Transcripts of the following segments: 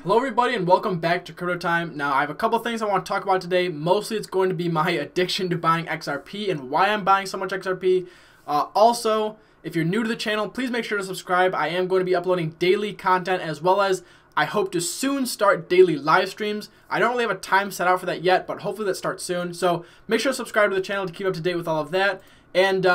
Hello everybody and welcome back to Crypto Time. Now I have a couple things I want to talk about today. Mostly it's going to be my addiction to buying XRP and why I'm buying so much XRP. Also, if you're new to the channel, please make sure to subscribe. I am going to be uploading daily content as well as I hope to soon start daily live streams. I don't really have a time set out for that yet, but hopefully that starts soon. So make sure to subscribe to the channel to keep up to date with all of that. And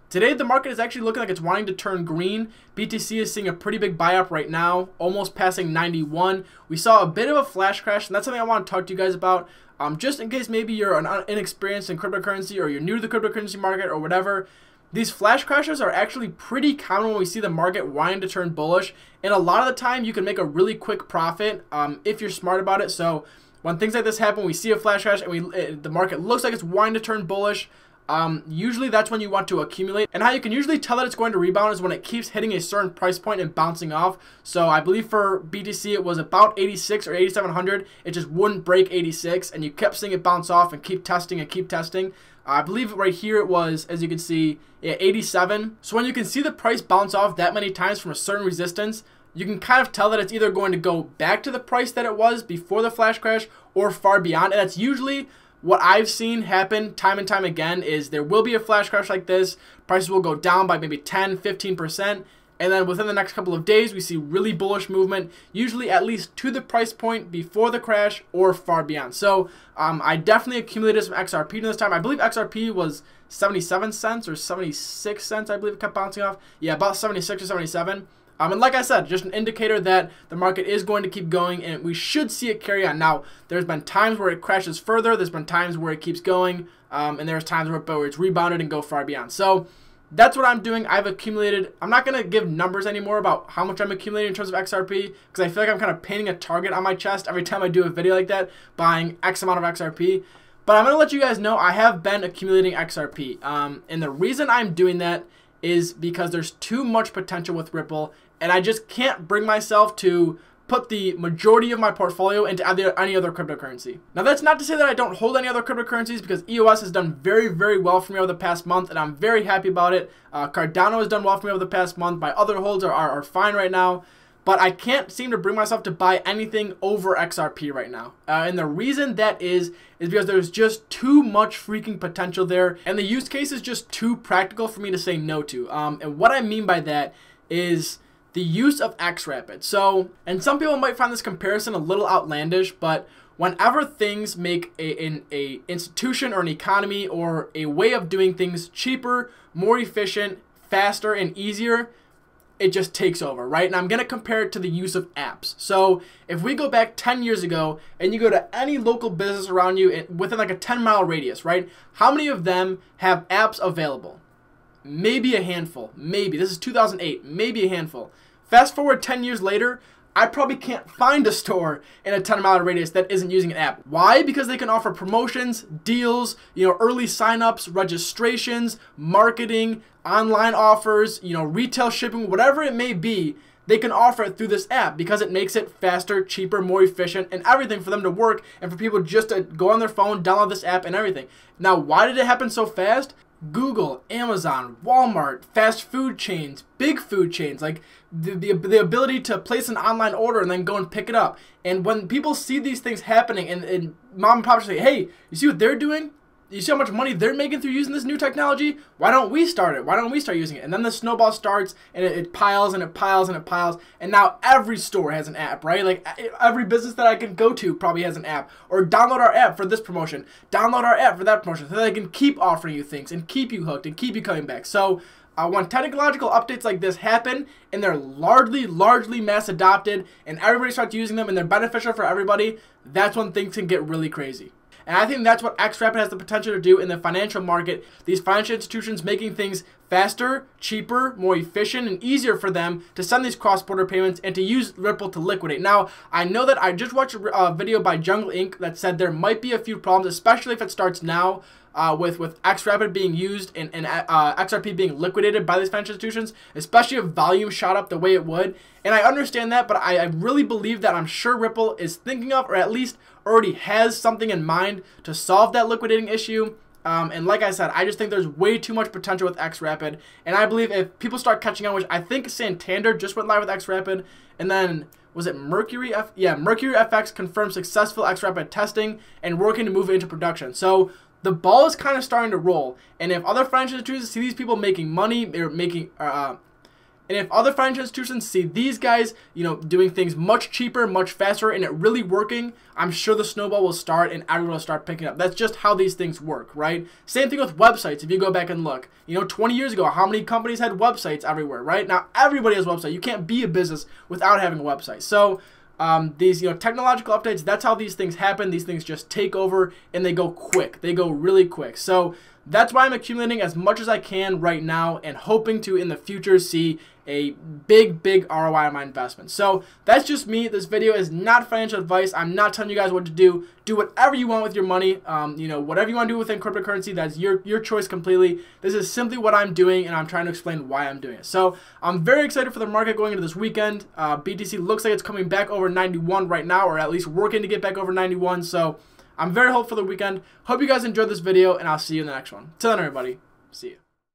today the market is actually looking like it's wanting to turn green. BTC is seeing a pretty big buy up right now, almost passing 91. We saw a bit of a flash crash, and that's something I want to talk to you guys about. Just in case maybe you're inexperienced in cryptocurrency or you're new to the cryptocurrency market or whatever. These flash crashes are actually pretty common when we see the market wanting to turn bullish, and a lot of the time you can make a really quick profit if you're smart about it. So when things like this happen, we see a flash crash and the market looks like it's wanting to turn bullish. Usually that's when you want to accumulate, and how you can usually tell that it's going to rebound is when it keeps hitting a certain price point and bouncing off. So I believe for BTC it was about 86 or 8700. It just wouldn't break 86, and you kept seeing it bounce off and keep testing and keep testing. I believe right here it was, as you can see, 87. So when you can see the price bounce off that many times from a certain resistance, you can kind of tell that it's either going to go back to the price that it was before the flash crash or far beyond. And that's usually what I've seen happen time and time again. Is there will be a flash crash like this, prices will go down by maybe 10-15%, and then within the next couple of days we see really bullish movement, usually at least to the price point before the crash or far beyond. So I definitely accumulated some XRP during this time. I believe XRP was 77 cents or 76 cents, I believe it kept bouncing off. Yeah, about 76 or 77. And like I said, just an indicator that the market is going to keep going, and we should see it carry on. Now, there's been times where it crashes further, there's been times where it keeps going, and there's times where it's rebounded and go far beyond. So that's what I'm doing. I've accumulated. I'm not going to give numbers anymore about how much I'm accumulating in terms of XRP, because I feel like I'm kind of painting a target on my chest every time I do a video like that, buying X amount of XRP. But I'm going to let you guys know I have been accumulating XRP. And the reason I'm doing that is because there's too much potential with Ripple, and I just can't bring myself to put the majority of my portfolio into any other cryptocurrency. Now, that's not to say that I don't hold any other cryptocurrencies, because EOS has done very, very well for me over the past month, and I'm very happy about it. Cardano has done well for me over the past month. My other holds are fine right now, but I can't seem to bring myself to buy anything over XRP right now. And the reason that is because there's just too much freaking potential there, and the use case is just too practical for me to say no to. And what I mean by that is the use of XRapid. So, and some people might find this comparison a little outlandish, but whenever things make an institution or an economy or a way of doing things cheaper, more efficient, faster, and easier, it just takes over, right? And I'm going to compare it to the use of apps. So if we go back 10 years ago and you go to any local business around you within like a 10-mile radius, right? How many of them have apps available? Maybe a handful. Maybe. This is 2008. Maybe a handful. Fast forward 10 years later, I probably can't find a store in a 10-mile radius that isn't using an app. Why? Because they can offer promotions, deals, early signups, registrations, marketing, online offers, retail shipping, whatever it may be. They can offer it through this app because it makes it faster, cheaper, more efficient, and everything for them to work, and for people just to go on their phone, download this app, and everything. Now, why did it happen so fast? Google, Amazon, Walmart, fast food chains, big food chains, like the ability to place an online order and then go and pick it up. And when people see these things happening, and mom and pop say, hey, you see what they're doing? You see how much money they're making through using this new technology? Why don't we start it? Why don't we start using it? And then the snowball starts, and it piles and it piles and it piles. And now every store has an app, right? Like every business that I can go to probably has an app. Or download our app for this promotion. Download our app for that promotion. So they can keep offering you things and keep you hooked and keep you coming back. So when technological updates like this happen and they're largely mass adopted and everybody starts using them and they're beneficial for everybody, that's when things can get really crazy. And I think that's what XRapid has the potential to do in the financial market. These financial institutions making things faster, cheaper, more efficient, and easier for them to send these cross-border payments and to use Ripple to liquidate. Now, I know that I just watched a video by Jungle Inc. that said there might be a few problems, especially if it starts now with XRapid being used and XRP being liquidated by these financial institutions, especially if volume shot up the way it would. And I understand that, but I really believe that I'm sure Ripple is thinking of, or at least already has something in mind to solve that liquidating issue. And like I said, I just think there's way too much potential with XRapid. And I believe if people start catching on, which I think Santander just went live with XRapid, and then was it Mercury FX confirmed successful XRP testing and working to move it into production. So the ball is kind of starting to roll, and if other financial institutions see these people making money, and if other financial institutions see these guys, doing things much cheaper, much faster, and it really working, I'm sure the snowball will start and everyone will start picking up. That's just how these things work, right? Same thing with websites. If you go back and look, 20 years ago, how many companies had websites everywhere, right? Now everybody has a website. You can't be a business without having a website. So these technological updates, that's how these things happen. These things just take over and they go quick. They go really quick. So that's why I'm accumulating as much as I can right now and hoping to in the future see a big ROI on my investment. So that's just me. This video is not financial advice. I'm not telling you guys what to do. Do whatever you want with your money. Whatever you want to do within cryptocurrency, that's your choice completely. This is simply what I'm doing, and I'm trying to explain why I'm doing it. So I'm very excited for the market going into this weekend. BTC looks like it's coming back over 91 right now, or at least working to get back over 91. So I'm very hopeful for the weekend. Hope you guys enjoyed this video, and I'll see you in the next one. Till then, everybody, see you.